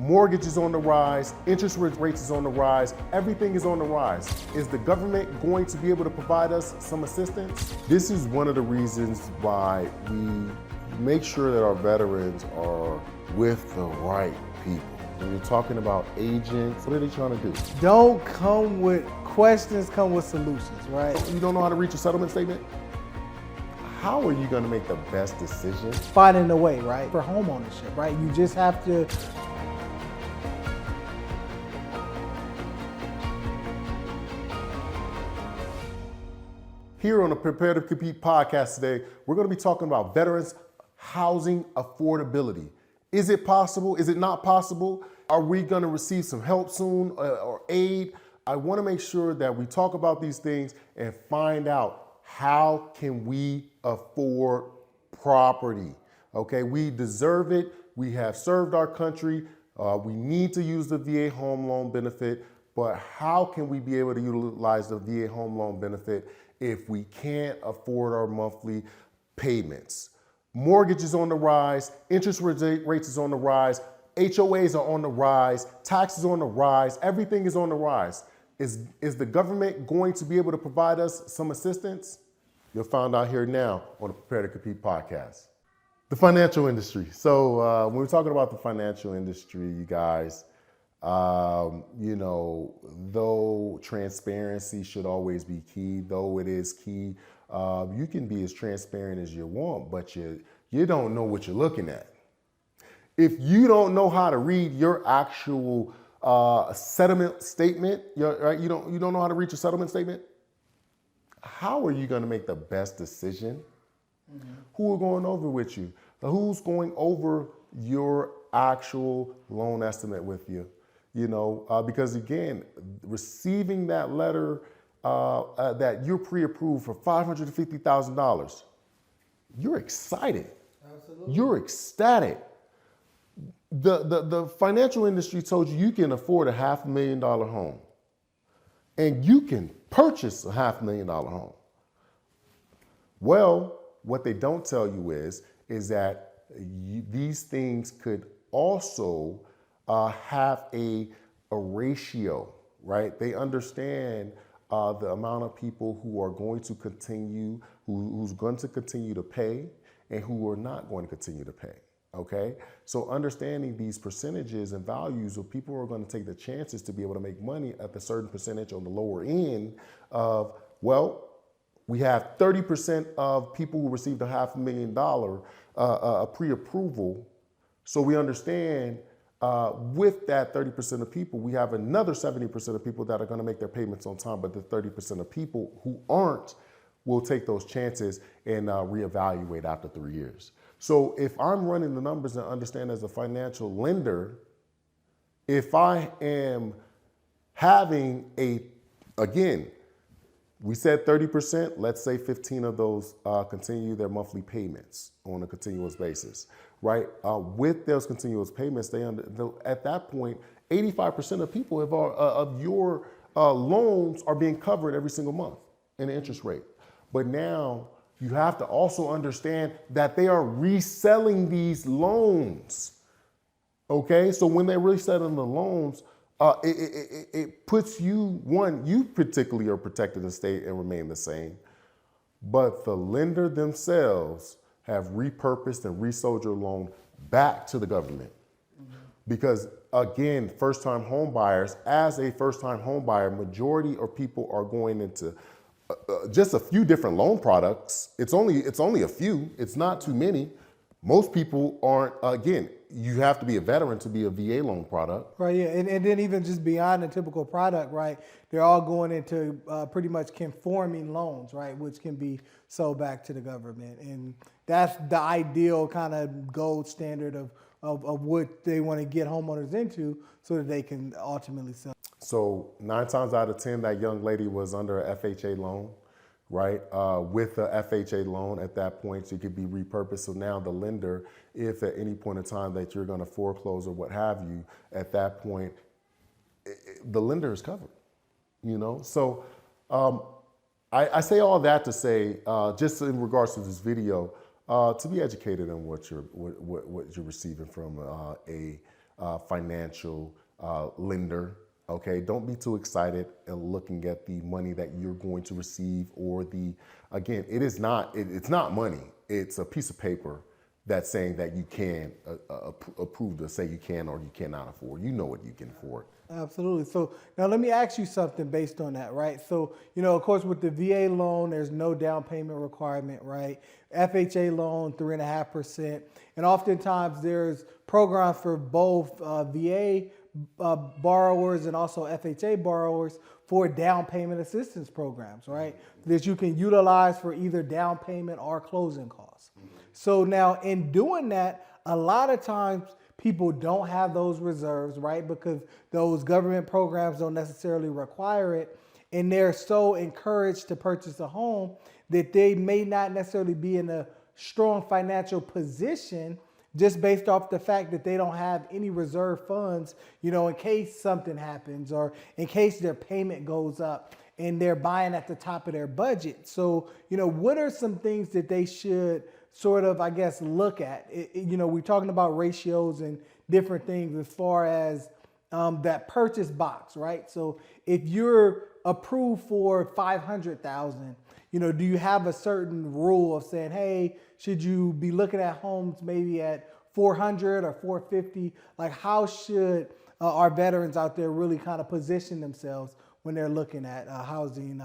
Mortgage is on the rise, interest rates is on the rise, everything is on the rise. Is the government going to be able to provide us some assistance? This is one of the reasons why we make sure that our veterans are with the right people. When you're talking about agents, what are they trying to do? Don't come with questions, come with solutions, right? You don't know how to reach a settlement statement? How are you going to make the best decision? Finding a way, right? For home ownership, right? You just have to. Here on the Prepare to Compete podcast today, we're going to be talking about veterans housing affordability. Is it possible? Is it not possible? Are we going to receive some help soon or aid? I want to make sure that we talk about these things and find out how can we afford property. Okay, we deserve it. We have served our country. We need to use the VA home loan benefit, but how can we be able to utilize the VA home loan benefit if we can't afford our monthly payments? Mortgage is on the rise, interest rates is on the rise, HOAs are on the rise, taxes on the rise, everything is on the rise. Is the government going to be able to provide us some assistance? You'll find out here now on the Prepare to Compete podcast. The financial industry. So when we're talking about the financial industry, you guys, though transparency should always be key, though it is key, you can be as transparent as you want, but you don't know what you're looking at. If you don't know how to read your actual settlement statement, right? You don't know how to read your settlement statement. How are you going to make the best decision? Mm-hmm. Who are going over with you? Who's going over your actual loan estimate with you? Because again, receiving that letter that you're pre-approved for $550,000, you're excited. Absolutely. You're ecstatic. The financial industry told you can afford a $500,000 home, and you can purchase a $500,000 home. Well, what they don't tell you is that these things could also have a ratio, right? They understand the amount of people who are going to continue, who's going to continue to pay and who are not going to continue to pay, okay? So understanding these percentages and values of people who are going to take the chances to be able to make money at a certain percentage on the lower end of, well, we have 30% of people who received a $500,000 pre-approval. So we understand with that 30% of people, we have another 70% of people that are going to make their payments on time, but the 30% of people who aren't will take those chances and reevaluate after 3 years. So if I'm running the numbers and understand as a financial lender, if I am having again, we said 30%, let's say 15 of those continue their monthly payments on a continuous basis, right? With those continuous payments, at that point, 85% of people of your loans are being covered every single month in the interest rate. But now you have to also understand that they are reselling these loans, okay? So when they're reselling the loans, it puts you particularly are protected and stay and remain the same, but the lender themselves have repurposed and resold your loan back to the government. Mm-hmm. Because again, first-time home buyers, as a first-time home buyer, majority of people are going into just a few different loan products. It's only a few. It's not too many. Most people aren't, again, you have to be a veteran to be a VA loan product. Right, yeah, and then even just beyond the typical product, right, they're all going into pretty much conforming loans, right, which can be sold back to the government. And that's the ideal kind of gold standard of what they want to get homeowners into so that they can ultimately sell. So 9 times out of 10, that young lady was under a FHA loan, right? With the FHA loan at that point, it could be repurposed. So now the lender, if at any point in time that you're going to foreclose or what have you, at that point, the lender is covered, So I say all that to say, just in regards to this video, to be educated on what you're receiving from a financial lender. Okay, don't be too excited and looking at the money that you're going to receive, or again, it's not money. It's a piece of paper that's saying that you can approve to say you can or you cannot afford. You know what you can afford. Absolutely. So now let me ask you something based on that, right? So, of course, with the VA loan, there's no down payment requirement, right? FHA loan, 3.5%. And oftentimes there's programs for both VA borrowers and also FHA borrowers for down payment assistance programs, right? That you can utilize for either down payment or closing costs. So now in doing that, a lot of times people don't have those reserves, right? Because those government programs don't necessarily require it. And they're so encouraged to purchase a home that they may not necessarily be in a strong financial position just based off the fact that they don't have any reserve funds, in case something happens or in case their payment goes up and they're buying at the top of their budget. So, what are some things that they should sort of, I guess, look at? We're talking about ratios and different things as far as that purchase box, right? So if you're approved for 500,000, do you have a certain rule of saying, hey, should you be looking at homes maybe at 400 or 450? Like, how should our veterans out there really kind of position themselves when they're looking at housing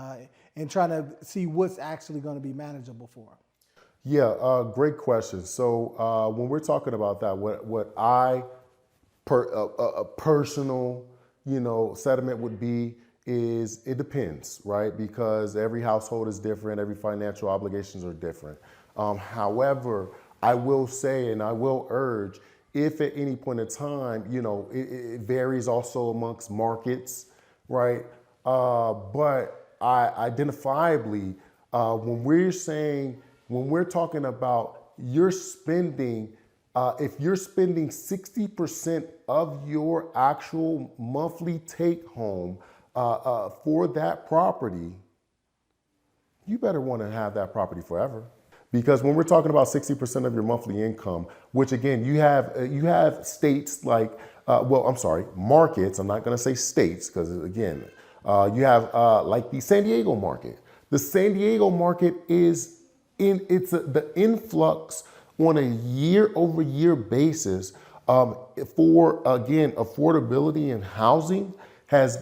and trying to see what's actually going to be manageable for them? Yeah, great question. So when we're talking about that, what a personal, sentiment would be is it depends, right? Because every household is different, every financial obligations are different. However, I will say and I will urge, if at any point in time, it varies also amongst markets, right? But identifiably, when we're talking about you're spending, if you're spending 60% of your actual monthly take home for that property, you better want to have that property forever. Because when we're talking about 60% of your monthly income, which again, you have states like, markets, I'm not going to say states, because again, you have like the San Diego market. The San Diego market is the influx on a year-over-year basis for, again, affordability and housing has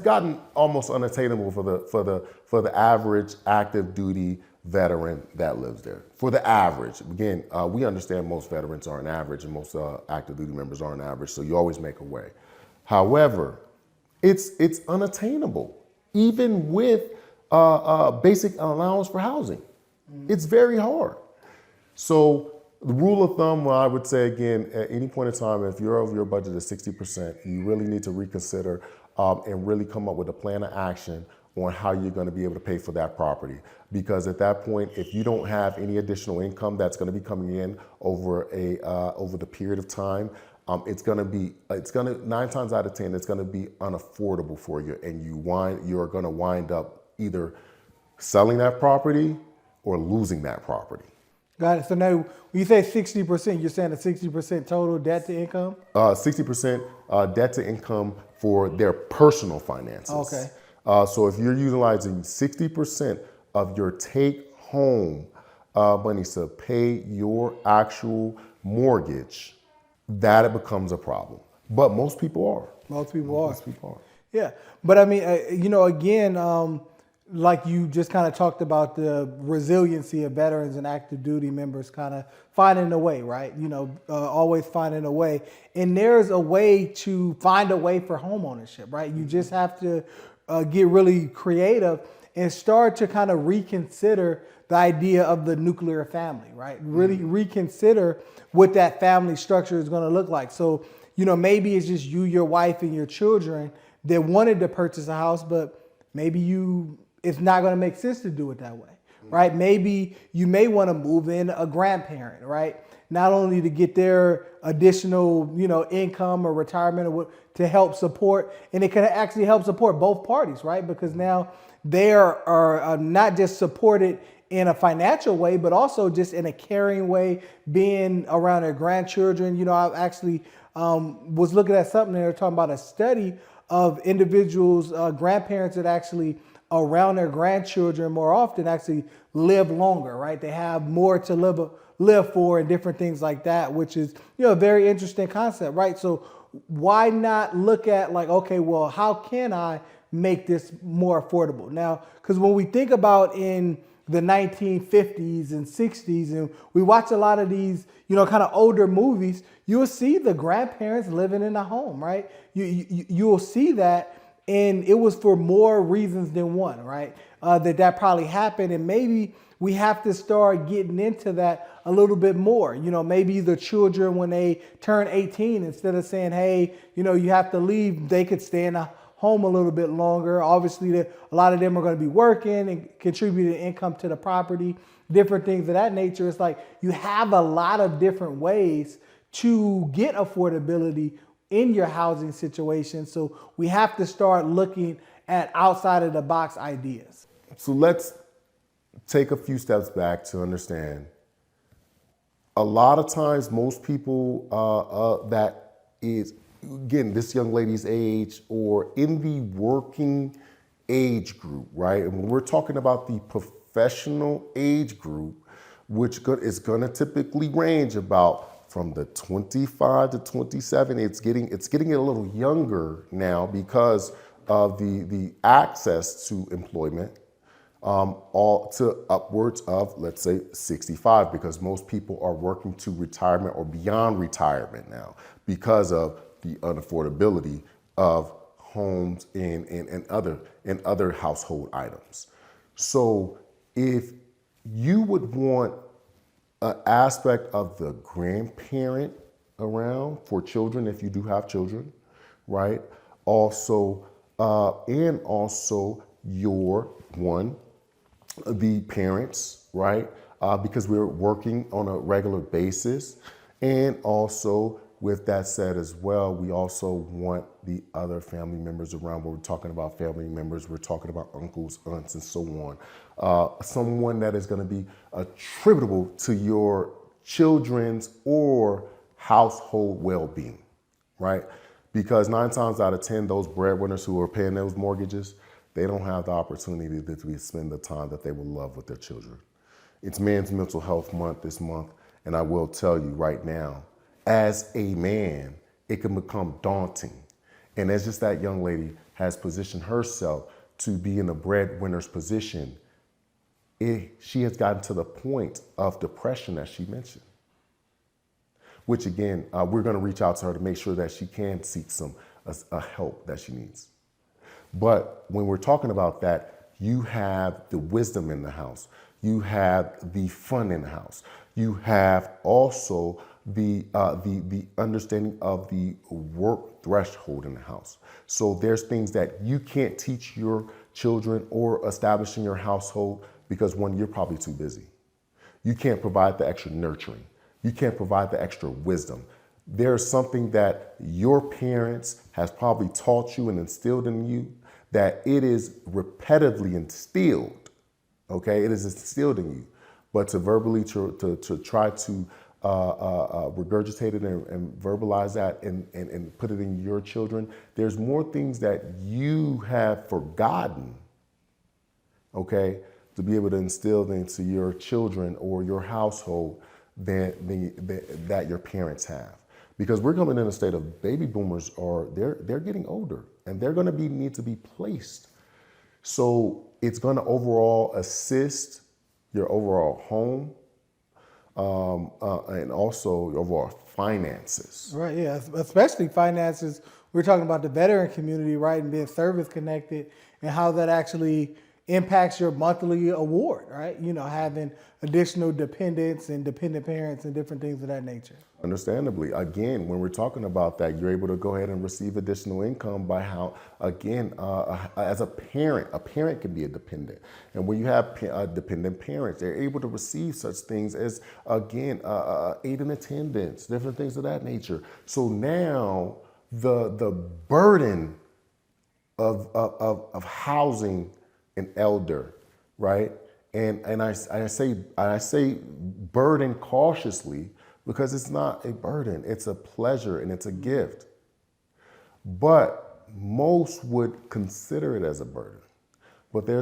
gotten almost unattainable for the average active duty veteran that lives there. For the average, again, we understand most veterans aren't average and most active duty members aren't average, so you always make a way. However, it's unattainable, even with basic allowance for housing. It's very hard. So the rule of thumb, I would say again, at any point in time, if you're over your budget is 60%, you really need to reconsider and really come up with a plan of action on how you're going to be able to pay for that property. Because at that point, if you don't have any additional income that's going to be coming in over the period of time, it's going to 9 times out of 10, it's going to be unaffordable for you, and you're going to wind up either selling that property or losing that property. Got it. So now, when you say 60%, you're saying a 60% total debt to income? 60% debt to income for their personal finances. Okay. So if you're utilizing 60% of your take-home money to pay your actual mortgage, that it becomes a problem. But most people are. Most people are. Yeah. But I mean, again, like you just kind of talked about the resiliency of veterans and active duty members kind of finding a way, right? Always finding a way. And there's a way to find a way for home ownership, right? You just have to get really creative and start to kind of reconsider the idea of the nuclear family, right? Really reconsider what that family structure is going to look like. So, maybe it's just you, your wife, and your children that wanted to purchase a house, but maybe it's not going to make sense to do it that way, right? Maybe you may want to move in a grandparent, right? Not only to get their additional, income or retirement or to help support, and it can actually help support both parties, right? Because now they are not just supported in a financial way, but also just in a caring way, being around their grandchildren. I've actually was looking at something. They were talking about a study of individuals, grandparents that actually around their grandchildren more often actually live longer, right? They have more to live for and different things like that, which is, a very interesting concept, right? So why not look at like, okay, well, how can I make this more affordable? Now, because when we think about in the 1950s and 60s, and we watch a lot of these, kind of older movies, you'll see the grandparents living in a home, right? You'll see that, and it was for more reasons than one, right? That probably happened, and maybe we have to start getting into that a little bit more. Maybe the children, when they turn 18, instead of saying, hey, you have to leave, they could stay in a home a little bit longer. Obviously, a lot of them are going to be working and contributing income to the property, different things of that nature. It's like you have a lot of different ways to get affordability in your housing situation. So we have to start looking at outside of the box ideas. So let's take a few steps back to understand. A lot of times, most people that is, again, this young lady's age or in the working age group, right? And when we're talking about the professional age group, which is going to typically range about from the 25 to 27, it's getting a little younger now because of the access to employment, all to upwards of, let's say, 65, because most people are working to retirement or beyond retirement now because of the unaffordability of homes and other household items. So if you would want an aspect of the grandparent around for children, if you do have children, right? Also, and also the parents, right? Because we're working on a regular basis. And also, with that said as well, we also want the other family members around. When we're talking about family members, we're talking about uncles, aunts, and so on. Someone that is going to be attributable to your children's or household well-being, right? Because 9 times out of 10, those breadwinners who are paying those mortgages, they don't have the opportunity to spend the time that they would love with their children. It's Men's Mental Health Month this month, and I will tell you right now, as a man, it can become daunting. And as just that young lady has positioned herself to be in a breadwinner's position, she has gotten to the point of depression, as she mentioned. Which again, we're going to reach out to her to make sure that she can seek some help that she needs. But when we're talking about that, you have the wisdom in the house. You have the fun in the house. You have also the understanding of the work threshold in the house. So there's things that you can't teach your children or establish in your household because, one, you're probably too busy. You can't provide the extra nurturing. You can't provide the extra wisdom. There's something that your parents has probably taught you and instilled in you that it is repetitively instilled, okay? It is instilled in you. But to verbally, to try to regurgitate it and verbalize that and put it in your children, there's more things that you have forgotten, okay, to be able to instill into your children or your household that your parents have. Because we're coming in a state of baby boomers they're getting older and they're going to need to be placed. So it's going to overall assist your overall home and also your overall finances. Right, yeah, especially finances. We're talking about the veteran community, right, and being service connected and how that actually impacts your monthly award, right? Having additional dependents and dependent parents and different things of that nature. Understandably, again, when we're talking about that, you're able to go ahead and receive additional income by how, again, as a parent can be a dependent. And when you have dependent parents, they're able to receive such things as, again, aid and attendance, different things of that nature. So now the burden of housing an elder, right? And I say burden cautiously because it's not a burden. It's a pleasure and it's a gift. But most would consider it as a burden. But there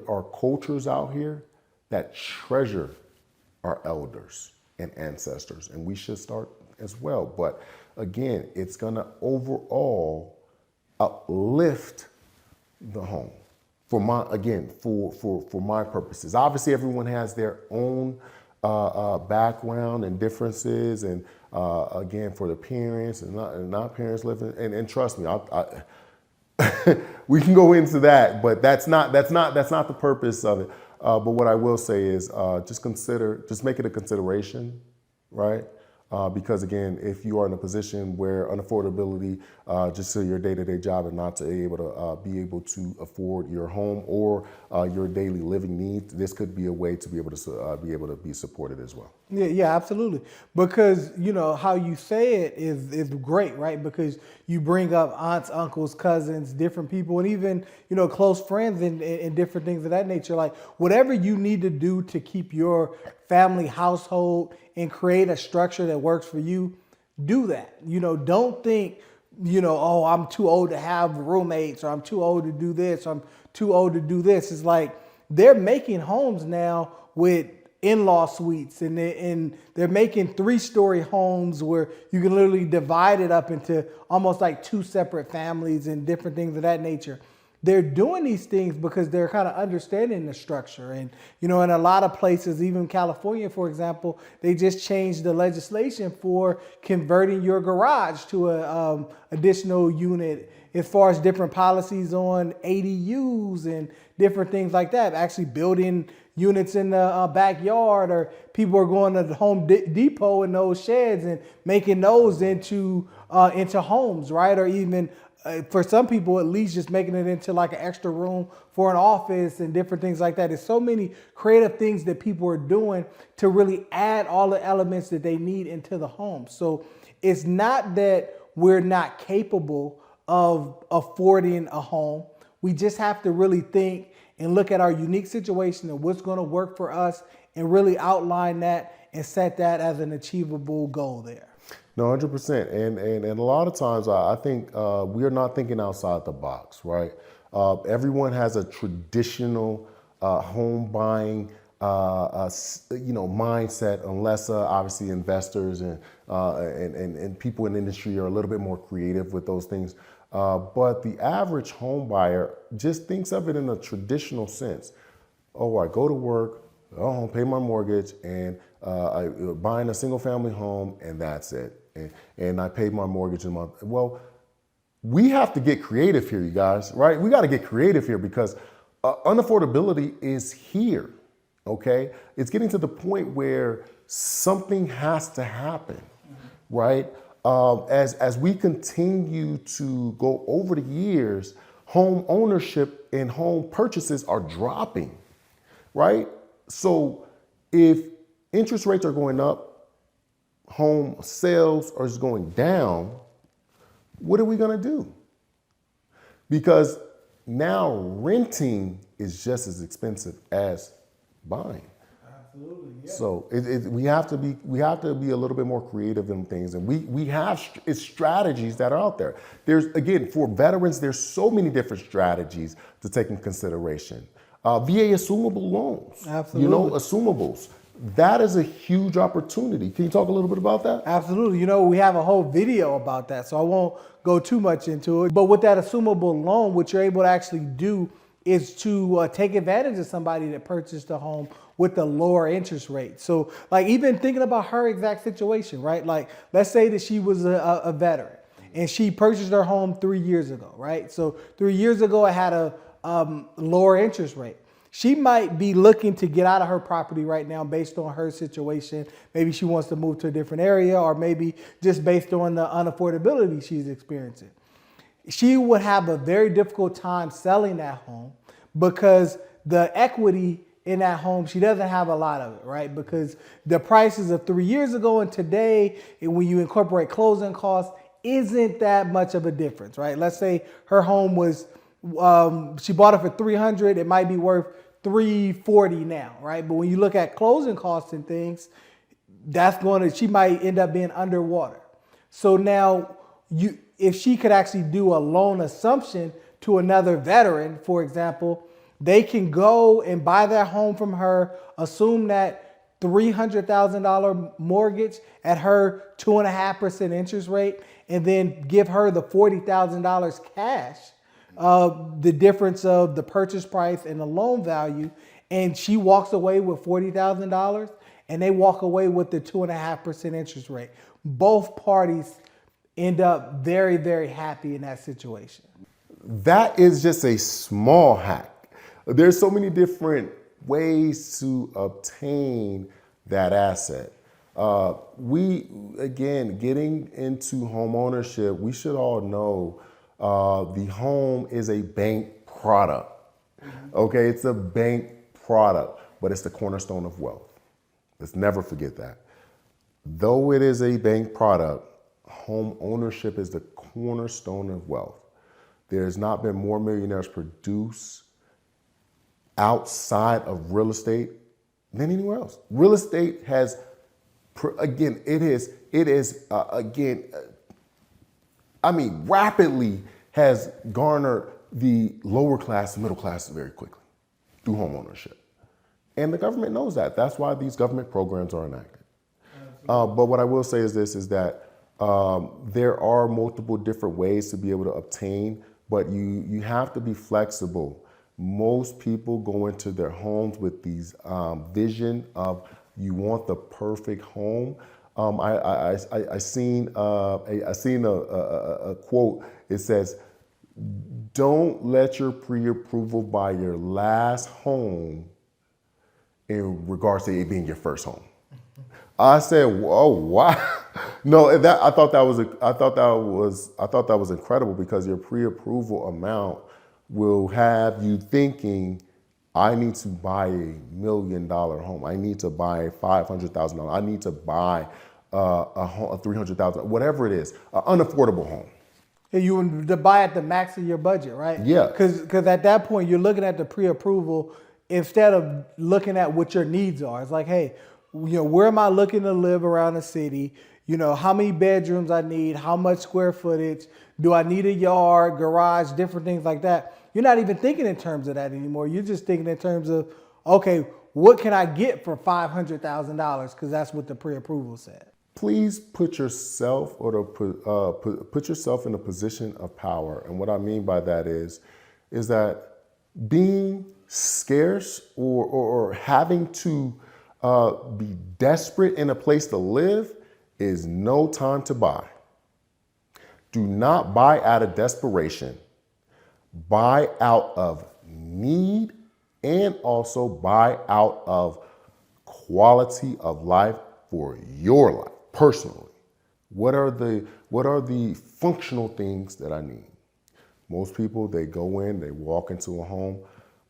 are cultures out here that treasure our elders and ancestors, and we should start as well. But again, it's gonna overall uplift the home for my purposes. Obviously, everyone has their own background and differences, and again, for the parents and not parents living, and trust me, we can go into that, but that's not the purpose of it. But what I will say is just make it a consideration, right? Because again, if you are in a position where unaffordability, just to your day-to-day job and not to be able to afford your home or your daily living needs, this could be a way to be able to be supported as well. Yeah, absolutely. Because, how you say it is great, right? Because you bring up aunts, uncles, cousins, different people, and even, close friends and different things of that nature. Like whatever you need to do to keep your family household and create a structure that works for you, do that. Don't think, oh, I'm too old to have roommates, or I'm too old to do this, or I'm too old to do this. It's like they're making homes now with in-law suites, and they're making 3-story homes where you can literally divide it up into almost like 2 separate families and different things of that nature. They're doing these things because they're kind of understanding the structure. And, in a lot of places, even California, for example, they just changed the legislation for converting your garage to a additional unit, as far as different policies on ADUs and different things like that. Actually building units in the backyard, or people are going to the Home Depot in those sheds and making those into homes, right? Or even for some people, at least just making it into like an extra room for an office and different things like that. There's so many creative things that people are doing to really add all the elements that they need into the home. So it's not that we're not capable of affording a home. We just have to really think and look at our unique situation and what's going to work for us, and really outline that and set that as an achievable goal there. No, 100%. And a lot of times I think we are not thinking outside the box, right? Everyone has a traditional home buying mindset, unless obviously investors and people in the industry are a little bit more creative with those things. But the average home buyer just thinks of it in a traditional sense. Oh, I go to work, go home, pay my mortgage, and I buying a single family home, and that's it. And I paid my mortgage a month. Well, we have to get creative here, you guys, right? We got to get creative here, because unaffordability is here, okay? It's getting to the point where something has to happen, right? As we continue to go over the years, home ownership and home purchases are dropping, right? So if interest rates are going up, home sales are just going down, what are we going to do? Because now renting is just as expensive as buying. Absolutely, yeah. So we have to be a little bit more creative in things, and we have strategies that are out there. There's, again, for veterans, there's so many different strategies to take in consideration. VA assumable loans, absolutely. Assumables. That is a huge opportunity. Can you talk a little bit about that? Absolutely. We have a whole video about that, so I won't go too much into it. But with that assumable loan, what you're able to actually do is to take advantage of somebody that purchased a home with a lower interest rate. So like, even thinking about her exact situation, right? Like, let's say that she was a veteran and she purchased her home 3 years ago, right? So 3 years ago, it had a lower interest rate. She might be looking to get out of her property right now based on her situation. Maybe she wants to move to a different area, or maybe just based on the unaffordability she's experiencing. She would have a very difficult time selling that home, because the equity in that home, she doesn't have a lot of it, right? Because the prices of 3 years ago and today, and when you incorporate closing costs, isn't that much of a difference, right? Let's say her home was, she bought it for $300, it might be worth $340 now, right? But when you look at closing costs and things, she might end up being underwater. So now if she could actually do a loan assumption to another veteran, for example, they can go and buy their home from her, assume that $300,000 mortgage at her 2.5% interest rate, and then give her the $40,000 cash, the difference of the purchase price and the loan value, and she walks away with $40,000, and they walk away with the 2.5% interest rate. Both parties end up very, very happy in that situation. That is just a small hack. There's so many different ways to obtain that asset. Getting into home ownership, we should all know the home is a bank product. Okay, it's a bank product, but it's the cornerstone of wealth. Let's never forget that. Though it is a bank product, home ownership is the cornerstone of wealth. There's not been more millionaires produced outside of real estate than anywhere else. Real estate has, rapidly has garnered the lower class, middle class very quickly through home ownership. And the government knows that. That's why these government programs are enacted. But what I will say is this, is that there are multiple different ways to be able to obtain, but you have to be flexible. Most people go into their homes with these vision of you want the perfect home. I seen a quote. It says, "Don't let your pre-approval buy your last home in regards to it being your first home." I said, "Whoa, wow!" No, I thought that was incredible, because your pre-approval amount will have you thinking, I need to buy $1 million home. I need to buy $500,000. I need to buy a $300,000, whatever it is, an unaffordable home. You want to buy at the max of your budget, right? Yeah. Because at that point, you're looking at the pre-approval instead of looking at what your needs are. It's like, hey, where am I looking to live around the city? How many bedrooms I need, how much square footage, do I need a yard, garage, different things like that. You're not even thinking in terms of that anymore. You're just thinking in terms of, okay, what can I get for $500,000? Because that's what the pre-approval said. Please put yourself put yourself in a position of power. And what I mean by that is that being scarce or having to be desperate in a place to live is no time to buy. Do not buy out of desperation. Buy out of need, and also buy out of quality of life for your life, personally. What are the functional things that I need? Most people, they go in, they walk into a home.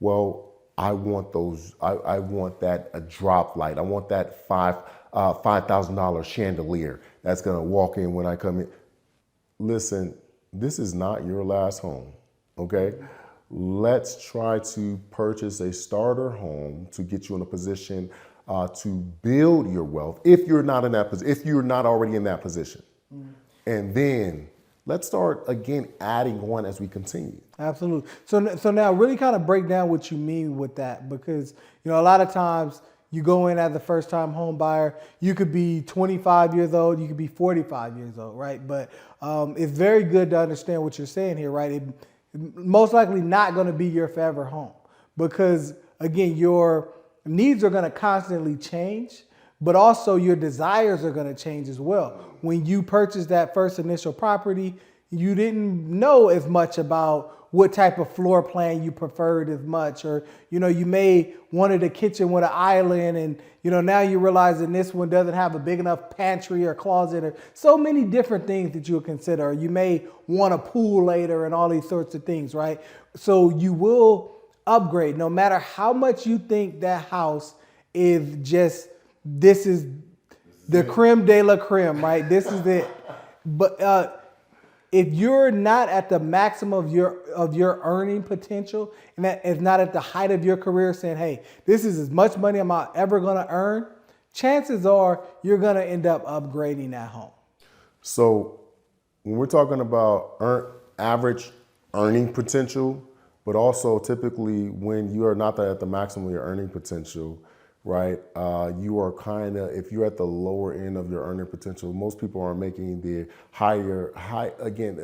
Well, I want those. I want that a drop light. I want that $5,000 chandelier that's gonna walk in when I come in. Listen, this is not your last home, okay? Let's try to purchase a starter home to get you in a position to build your wealth if you're not in that position, if you're not already in that position. And then let's start again adding on as we continue. Absolutely. So now really kind of break down what you mean with that, because a lot of times you go in as a first time home buyer, you could be 25 years old, you could be 45 years old, right? But it's very good to understand what you're saying here, right? It most likely not going to be your forever home, because again, your needs are going to constantly change, but also your desires are going to change as well. When you purchased that first initial property, you didn't know as much about what type of floor plan you preferred as much, or you may wanted a kitchen with an island, and now you realize that this one doesn't have a big enough pantry or closet, or so many different things that you'll consider. You may want a pool later and all these sorts of things, right? So you will upgrade no matter how much you think that house is just, this is the creme de la creme, right? This is it. But if you're not at the maximum of your earning potential, and that is not at the height of your career, saying, hey, this is as much money am I ever going to earn, chances are you're going to end up upgrading that home. So when we're talking about average earning potential, but also typically when you are not at the maximum of your earning potential, right? You are if you're at the lower end of your earning potential, most people are making their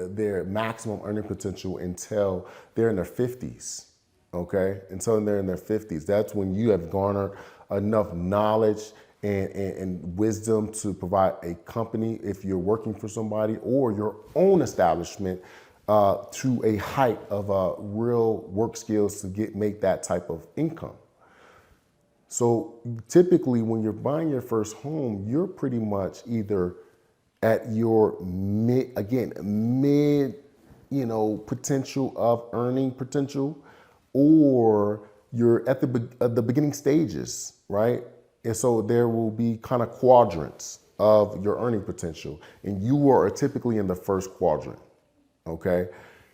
their maximum earning potential until they're in their 50s, okay? Until they're in their 50s. That's when you have garnered enough knowledge and wisdom to provide a company, if you're working for somebody, or your own establishment, to a height of real work skills to make that type of income. So typically when you're buying your first home, you're pretty much either at your mid, potential of earning potential, or you're at the beginning stages, right? And so there will be kind of quadrants of your earning potential, and you are typically in the first quadrant, okay?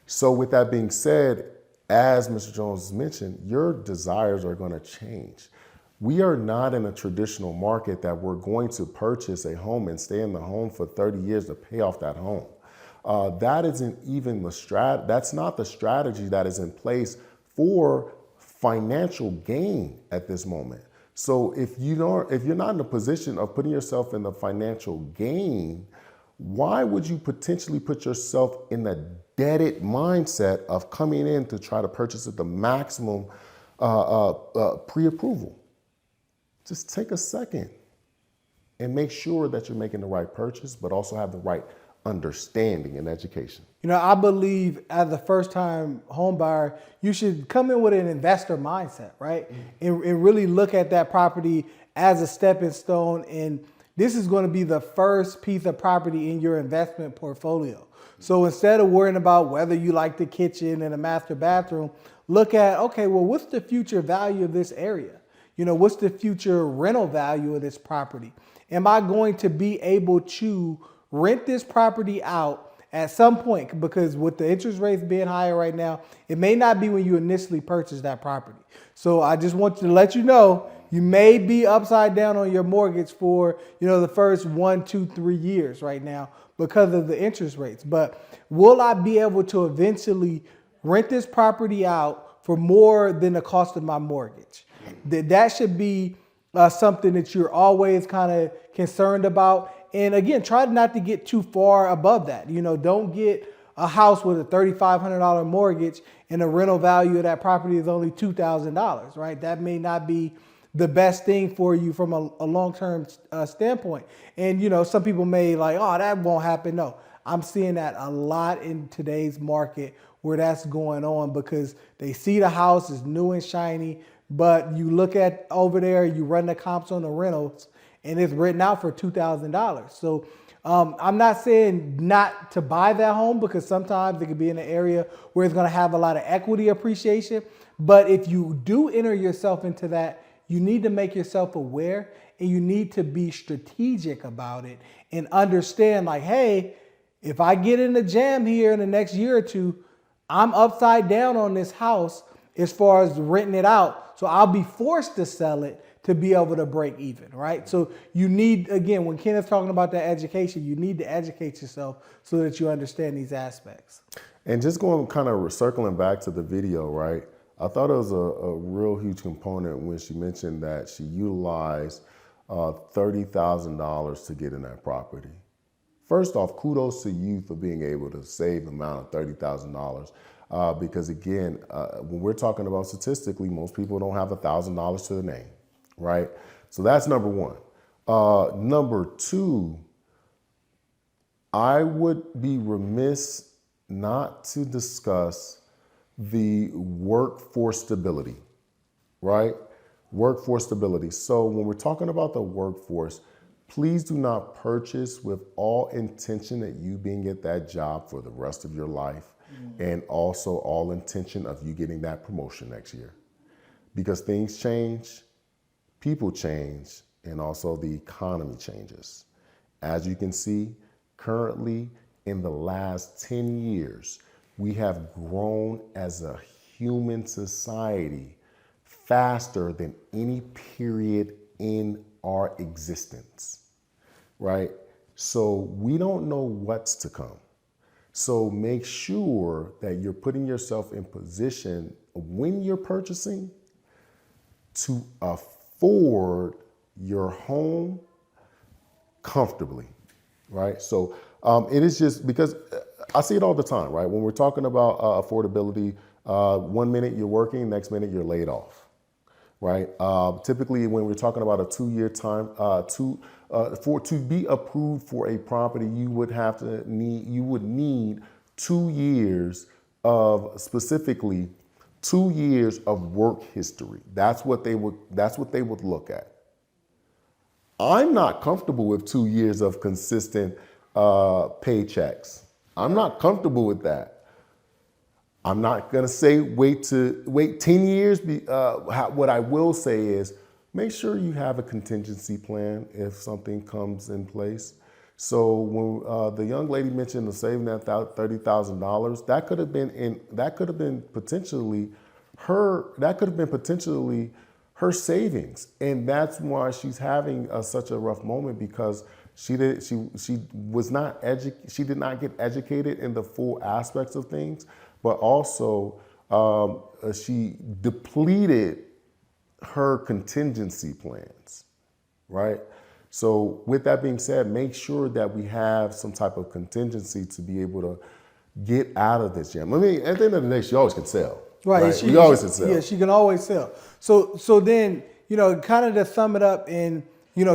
So with that being said, as Mr. Jones mentioned, your desires are going to change. We are not in a traditional market that we're going to purchase a home and stay in the home for 30 years to pay off that home. That isn't even that's not the strategy that is in place for financial gain at this moment. So if you're not in a position of putting yourself in the financial gain, why would you potentially put yourself in the debted mindset of coming in to try to purchase at the maximum pre-approval? Just take a second and make sure that you're making the right purchase, but also have the right understanding and education. I believe as a first-time home buyer, you should come in with an investor mindset, right? Mm-hmm. And really look at that property as a stepping stone. And this is going to be the first piece of property in your investment portfolio. So instead of worrying about whether you like the kitchen and a master bathroom, look at, okay, well, what's the future value of this area? What's the future rental value of this property? Am I going to be able to rent this property out at some point? Because with the interest rates being higher right now, it may not be when you initially purchase that property. So I just want to let you know, you may be upside down on your mortgage for, the first 1, 2, 3 years right now because of the interest rates. But will I be able to eventually rent this property out for more than the cost of my mortgage? That should be something that you're always kind of concerned about. And again, try not to get too far above that. Don't get a house with a $3,500 mortgage and the rental value of that property is only $2,000, right? That may not be the best thing for you from a long-term standpoint. And, some people may like, oh, that won't happen. No, I'm seeing that a lot in today's market where that's going on because they see the house is new and shiny, but you look at over there, you run the comps on the rentals, and it's written out for $2,000. So I'm not saying not to buy that home because sometimes it could be in an area where it's going to have a lot of equity appreciation. But if you do enter yourself into that, you need to make yourself aware and you need to be strategic about it and understand like, hey, if I get in the jam here in the next year or two, I'm upside down on this house as far as renting it out. So I'll be forced to sell it to be able to break even, right? So you need, again, when Kenneth's talking about that education, you need to educate yourself so that you understand these aspects. And just going kind of circling back to the video, right? I thought it was a real huge component when she mentioned that she utilized $30,000 to get in that property. First off, kudos to you for being able to save the amount of $30,000. Because again, when we're talking about statistically, most people don't have $1,000 to their name, right? So that's number one. Number two, I would be remiss not to discuss the workforce stability, right? Workforce stability. So when we're talking about the workforce, please do not purchase with all intention that you being at that job for the rest of your life. And also all intention of you getting that promotion next year. Because things change, people change, and also the economy changes. As you can see, currently in the last 10 years, we have grown as a human society faster than any period in our existence, right? So we don't know what's to come. So make sure that you're putting yourself in position when you're purchasing to afford your home comfortably, right? So it is just because I see it all the time, right? When we're talking about affordability, 1 minute you're working, next minute you're laid off, right? Typically, when we're talking about a 2-year time, to be approved for a property, you would need 2 years of specifically 2 years of work history. That's what they would look at. I'm not comfortable with 2 years of consistent paychecks. I'm not comfortable with that. I'm not going to say wait 10 years. What I will say is make sure you have a contingency plan if something comes in place. So when the young lady mentioned the saving that $30,000, that could have been potentially her savings, and that's why she's having such a rough moment, because she did not get educated in the full aspects of things, but also she depleted her contingency plans, right? So with that being said, make sure that we have some type of contingency to be able to get out of this jam. I mean, at the end of the day, she always can sell. Right. We always can sell. Yeah, she can always sell. So then, kind of to sum it up, and,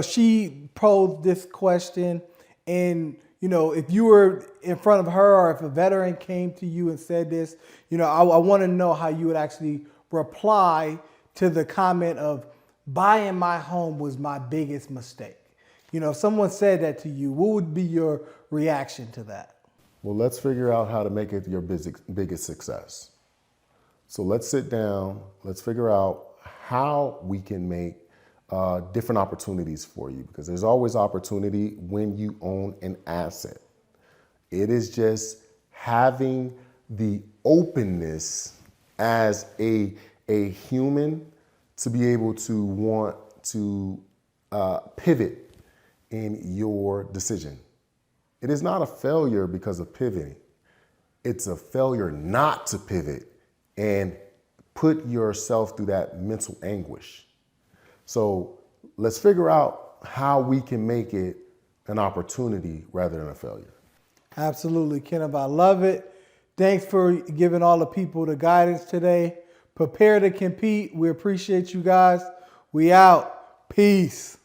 she posed this question, and, if you were in front of her, or if a veteran came to you and said this, I want to know how you would actually reply to the comment of buying my home was my biggest mistake. If someone said that to you, what would be your reaction to that? Well, let's figure out how to make it your biggest success. So let's sit down, let's figure out how we can make different opportunities for you, because there's always opportunity when you own an asset. It is just having the openness as a human to be able to want to pivot in your decision. It is not a failure because of pivoting. It's a failure not to pivot and put yourself through that mental anguish. So let's figure out how we can make it an opportunity rather than a failure. Absolutely, Kenneth. I love it. Thanks for giving all the people the guidance today. Prepare to compete. We appreciate you guys. We out. Peace.